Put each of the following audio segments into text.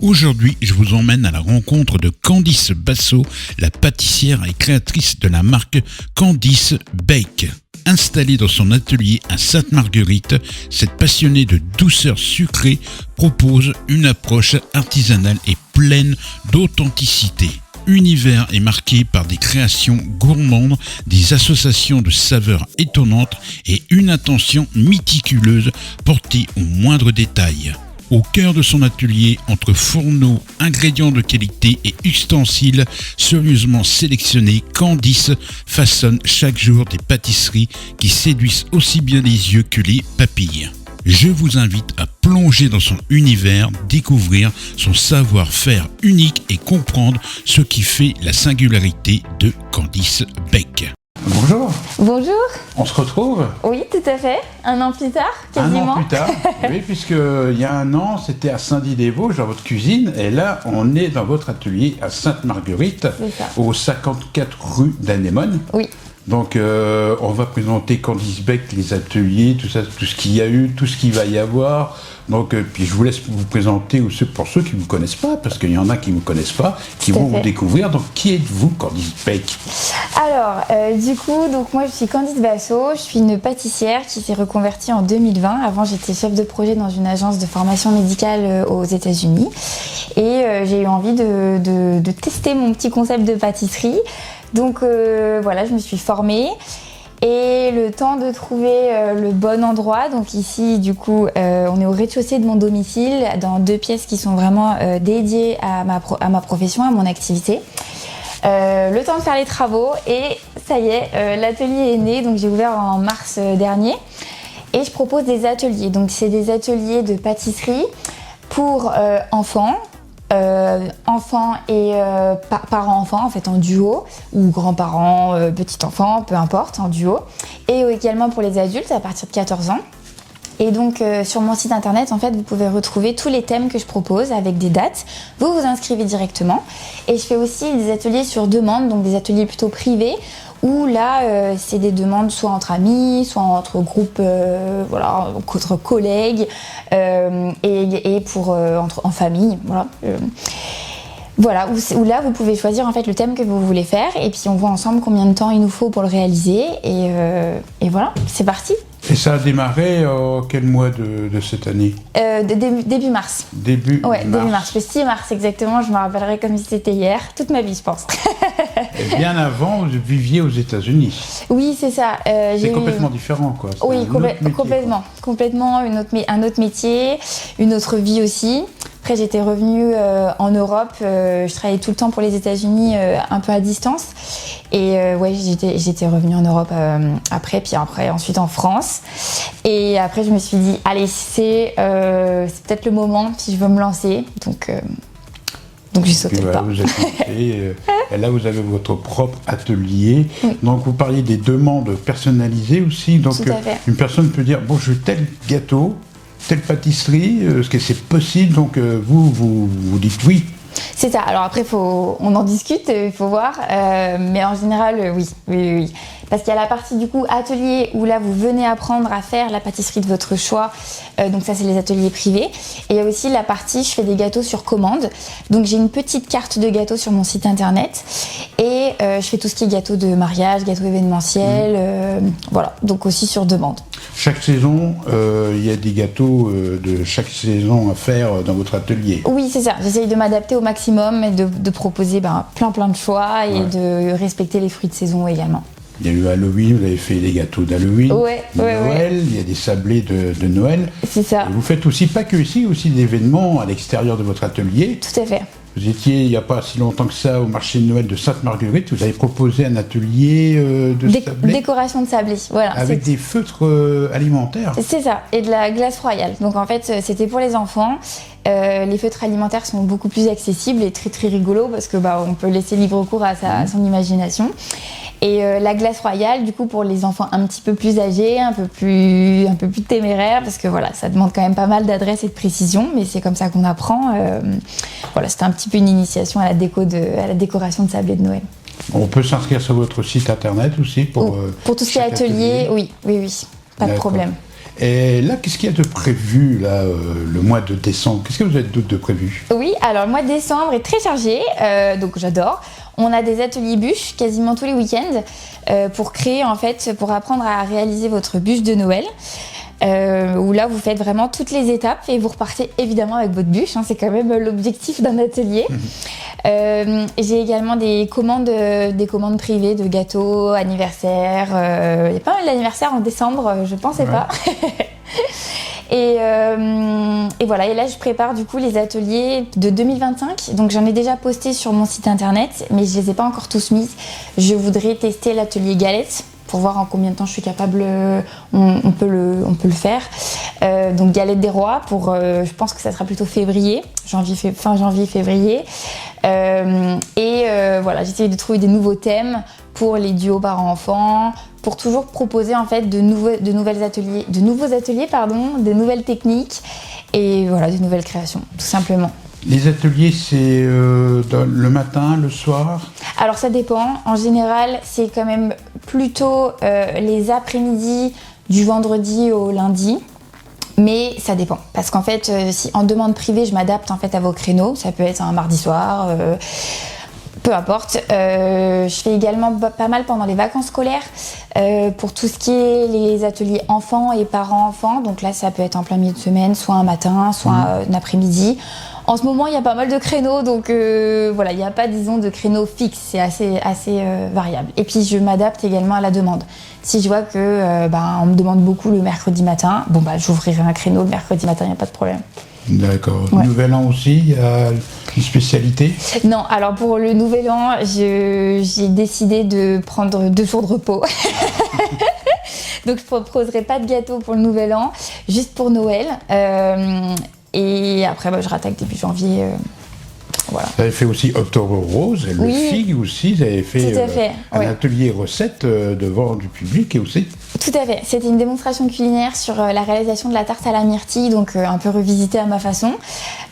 Aujourd'hui, je vous emmène à la rencontre de Candice Basso, la pâtissière et créatrice de la marque Candice Bake. Installée dans son atelier à Sainte-Marguerite, cette passionnée de douceur sucrée propose une approche artisanale et pleine d'authenticité. Univers est marqué par des créations gourmandes, des associations de saveurs étonnantes et une attention méticuleuse portée aux moindres détails. Au cœur de son atelier, entre fourneaux, ingrédients de qualité et ustensiles sérieusement sélectionnés, Candice façonne chaque jour des pâtisseries qui séduisent aussi bien les yeux que les papilles. Je vous invite à plonger dans son univers, découvrir son savoir-faire unique et comprendre ce qui fait la singularité de Candice Bake. Bonjour. Bonjour. On se retrouve. Oui, tout à fait. Un an plus tard, quasiment. Un an plus tard, oui, puisque il y a un an, c'était à Saint-Dié-des-Vosges, dans votre cuisine, et là, on est dans votre atelier à Sainte-Marguerite, au 54 rue d'Anémone. Oui. Donc, on va présenter Candice Bake, les ateliers, tout ça, tout ce qu'il y a eu, tout ce qu'il va y avoir. Donc, puis je vous laisse vous présenter pour ceux qui ne vous connaissent pas, parce qu'il y en a qui ne vous connaissent pas, qui vont vous découvrir. Donc, qui êtes-vous, Candice Bake ? Alors, moi, je suis Candice Basso, je suis une pâtissière qui s'est reconvertie en 2020. Avant, j'étais chef de projet dans une agence de formation médicale aux États-Unis. Et j'ai eu envie de tester mon petit concept de pâtisserie. Donc voilà, je me suis formée et le temps de trouver le bon endroit. Donc ici, du coup, on est au rez-de-chaussée de mon domicile, dans 2 pièces qui sont vraiment dédiées à ma profession, à mon activité. Le temps de faire les travaux et ça y est, l'atelier est né. Donc j'ai ouvert en mars dernier et je propose des ateliers. Donc c'est des ateliers de pâtisserie pour enfants et parents-enfants en fait en duo, ou grands-parents, petits-enfants, peu importe, en duo, et également pour les adultes à partir de 14 ans. Et donc sur mon site internet, en fait, vous pouvez retrouver tous les thèmes que je propose avec des dates. Vous vous inscrivez directement. Et je fais aussi des ateliers sur demande, donc des ateliers plutôt privés, où là, c'est des demandes soit entre amis, soit entre groupes, entre collègues, et en famille, voilà. Voilà, où là, vous pouvez choisir en fait le thème que vous voulez faire, et puis on voit ensemble combien de temps il nous faut pour le réaliser, et voilà, c'est parti. Et ça a démarré quel mois de cette année ? Début mars. Début mars. Le 6 mars exactement, je me rappellerai comme si c'était hier, toute ma vie je pense. Et bien avant, vous viviez aux États-Unis. Oui, c'est ça. C'est complètement différent, quoi. C'est oui, complètement un autre métier, une autre vie aussi. Après, j'étais revenue en Europe. Je travaillais tout le temps pour les États-Unis, un peu à distance. Et j'étais revenue en Europe ensuite en France. Et après, je me suis dit, allez, c'est peut-être le moment si je veux me lancer. Donc j'ai sauté le pas. Vous êtes lancé, et là, vous avez votre propre atelier. Oui. Donc, vous parliez des demandes personnalisées aussi. Donc, une personne peut dire, bon, je veux tel gâteau, telle pâtisserie, est-ce que c'est possible? Donc vous dites oui. C'est ça. Alors après, on en discute, il faut voir. Mais en général, oui. Parce qu'il y a la partie du coup atelier où là vous venez apprendre à faire la pâtisserie de votre choix. Donc ça c'est les ateliers privés. Et il y a aussi la partie je fais des gâteaux sur commande. Donc j'ai une petite carte de gâteaux sur mon site internet. Et je fais tout ce qui est gâteaux de mariage, gâteaux événementiels. Voilà, donc aussi sur demande. Chaque saison, il y a des gâteaux de chaque saison à faire dans votre atelier. Oui, c'est ça. J'essaye de m'adapter au maximum et de proposer plein de choix et de respecter les fruits de saison également. Il y a eu Halloween, vous avez fait des gâteaux d'Halloween, Noël, il y a des sablés de Noël. C'est ça. Et vous faites aussi, pas que ici, aussi des événements à l'extérieur de votre atelier. Tout à fait. Vous étiez, il n'y a pas si longtemps que ça, au marché de Noël de Sainte-Marguerite. Vous avez proposé un atelier de sablé. Décoration de sablé, voilà. Avec des feutres alimentaires. C'est ça, et de la glace royale. Donc en fait, c'était pour les enfants. Les feutres alimentaires sont beaucoup plus accessibles et très très rigolos parce que on peut laisser libre cours à son imagination. Et la glace royale, du coup, pour les enfants un petit peu plus âgés, un peu plus téméraires, parce que voilà, ça demande quand même pas mal d'adresse et de précision, mais c'est comme ça qu'on apprend. Voilà, c'était un petit peu une initiation à la décoration de sablé de Noël. On peut s'inscrire sur votre site internet aussi pour tout ce qui est atelier, oui, pas de problème. Et là, qu'est-ce qu'il y a de prévu, là, le mois de décembre? Qu'est-ce que vous avez de prévu? Oui, alors le mois de décembre est très chargé, donc j'adore. On a des ateliers bûches quasiment tous les week-ends pour créer, en fait, pour apprendre à réaliser votre bûche de Noël. Où là vous faites vraiment toutes les étapes et vous repartez évidemment avec votre bûche, c'est quand même l'objectif d'un atelier. J'ai également des commandes privées de gâteaux, anniversaires. Il y a pas mal d'anniversaires en décembre, je pensais pas. Et voilà, et là je prépare du coup les ateliers de 2025, donc j'en ai déjà posté sur mon site internet, mais je les ai pas encore tous mis. Je voudrais tester l'atelier galette pour voir en combien de temps je suis capable, on peut le faire. Donc galette des rois, je pense que ça sera plutôt février, fin janvier, février. Voilà, j'essaie de trouver des nouveaux thèmes pour les duos parents-enfants, pour toujours proposer en fait de nouveaux ateliers, de nouvelles techniques et voilà, de nouvelles créations, tout simplement. Les ateliers, c'est le matin, le soir? Alors ça dépend. En général, c'est quand même plutôt les après-midi du vendredi au lundi. Mais ça dépend. Parce qu'en fait, si en demande privée, je m'adapte en fait à vos créneaux. Ça peut être un mardi soir, peu importe. Je fais également pas mal pendant les vacances scolaires pour tout ce qui est les ateliers enfants et parents-enfants. Donc là, ça peut être en plein milieu de semaine, soit un matin, soit un après-midi. En ce moment, il y a pas mal de créneaux, donc voilà, il n'y a pas, disons, de créneaux fixes, c'est assez variable. Et puis, je m'adapte également à la demande. Si je vois que on me demande beaucoup le mercredi matin, j'ouvrirai un créneau le mercredi matin, il n'y a pas de problème. D'accord. Ouais. Nouvel An aussi, il y a une spécialité? Non, alors pour le Nouvel An, j'ai décidé de prendre 2 jours de repos. Donc, je ne proposerai pas de gâteau pour le Nouvel An, juste pour Noël. Et après, je rattaque début janvier. Voilà. Vous avez fait aussi Octobre Rose, et le FIG aussi, vous avez fait, un atelier recette devant du public et aussi. Tout à fait, c'était une démonstration culinaire sur la réalisation de la tarte à la myrtille, donc un peu revisitée à ma façon.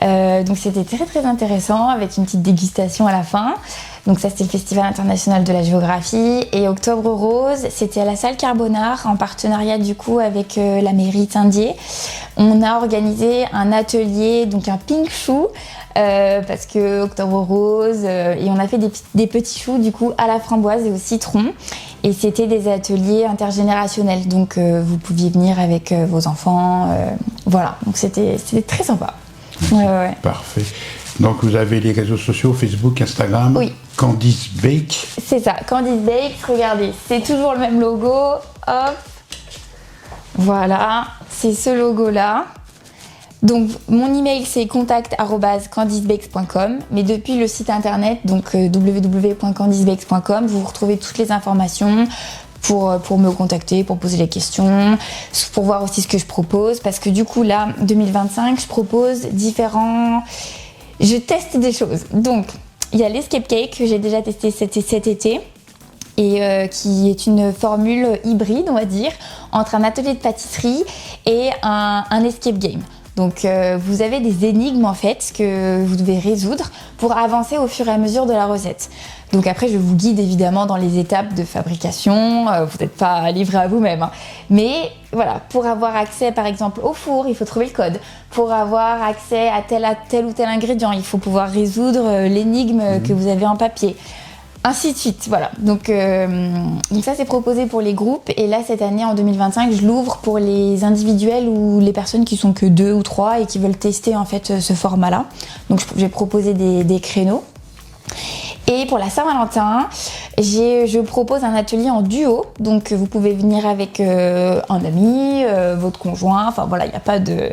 Donc c'était très très intéressant, avec une petite dégustation à la fin. Donc ça, c'était le Festival international de la géographie. Et Octobre Rose, c'était à la salle Carbonard, en partenariat du coup avec la mairie Tindier. On a organisé un atelier, donc un pink chou, parce que Octobre Rose, et on a fait des petits choux du coup à la framboise et au citron. Et c'était des ateliers intergénérationnels, donc vous pouviez venir avec vos enfants. Voilà, donc c'était très sympa. Ouais. Parfait. Donc vous avez les réseaux sociaux, Facebook, Instagram. Oui. Candice Bake. C'est ça, Candice Bake, regardez, c'est toujours le même logo, hop, voilà, c'est ce logo-là. Donc mon email c'est contact@candicebakes.com, mais depuis le site internet, donc www.candicebakes.com, vous retrouvez toutes les informations pour me contacter, pour poser des questions, pour voir aussi ce que je propose, parce que du coup là, 2025, je propose je teste des choses. Donc, il y a l'escape cake que j'ai déjà testé cet été et qui est une formule hybride, on va dire, entre un atelier de pâtisserie et un escape game. Donc, vous avez des énigmes en fait que vous devez résoudre pour avancer au fur et à mesure de la recette. Donc après, je vous guide évidemment dans les étapes de fabrication, vous n'êtes pas livré à vous-même. Mais voilà, pour avoir accès par exemple au four, il faut trouver le code. Pour avoir accès à tel ou tel ingrédient, il faut pouvoir résoudre l'énigme que vous avez en papier. Ainsi de suite, voilà. Donc ça, c'est proposé pour les groupes. Et là, cette année, en 2025, je l'ouvre pour les individuels ou les personnes qui sont que 2 ou 3 et qui veulent tester en fait ce format-là. Donc je vais proposer des créneaux. Et pour la Saint-Valentin, je propose un atelier en duo. Donc vous pouvez venir avec un ami, votre conjoint. Enfin voilà, il n'y a pas de...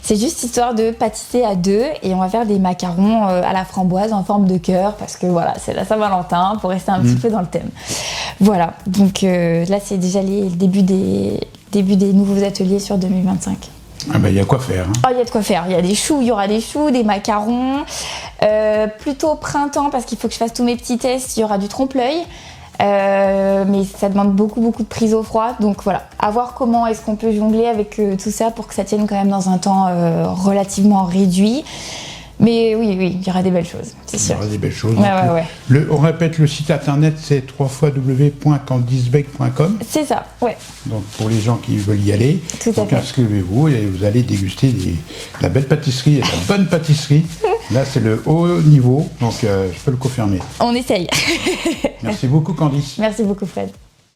C'est juste histoire de pâtisser à 2 et on va faire des macarons à la framboise en forme de cœur parce que voilà, c'est la Saint-Valentin pour rester un petit peu dans le thème. Voilà, donc là c'est déjà le début des nouveaux ateliers sur 2025. Ah ben il y a quoi faire. Oh, il y a de quoi faire. Il y a des choux, il y aura des choux, des macarons. Plutôt printemps parce qu'il faut que je fasse tous mes petits tests. Il y aura du trompe-l'œil. Mais ça demande beaucoup de prise au froid. Donc voilà, à voir comment est-ce qu'on peut jongler avec tout ça pour que ça tienne quand même dans un temps relativement réduit. Mais oui, il y aura des belles choses, c'est sûr. Il y aura des belles choses. Ouais. On répète, le site internet, c'est www.candicebake.com. C'est ça, ouais. Donc pour les gens qui veulent y aller, donc inscrivez-vous et vous allez déguster la belle pâtisserie et la bonne pâtisserie. Là, c'est le haut niveau, donc je peux le confirmer. On essaye. Merci beaucoup, Candice. Merci beaucoup, Fred.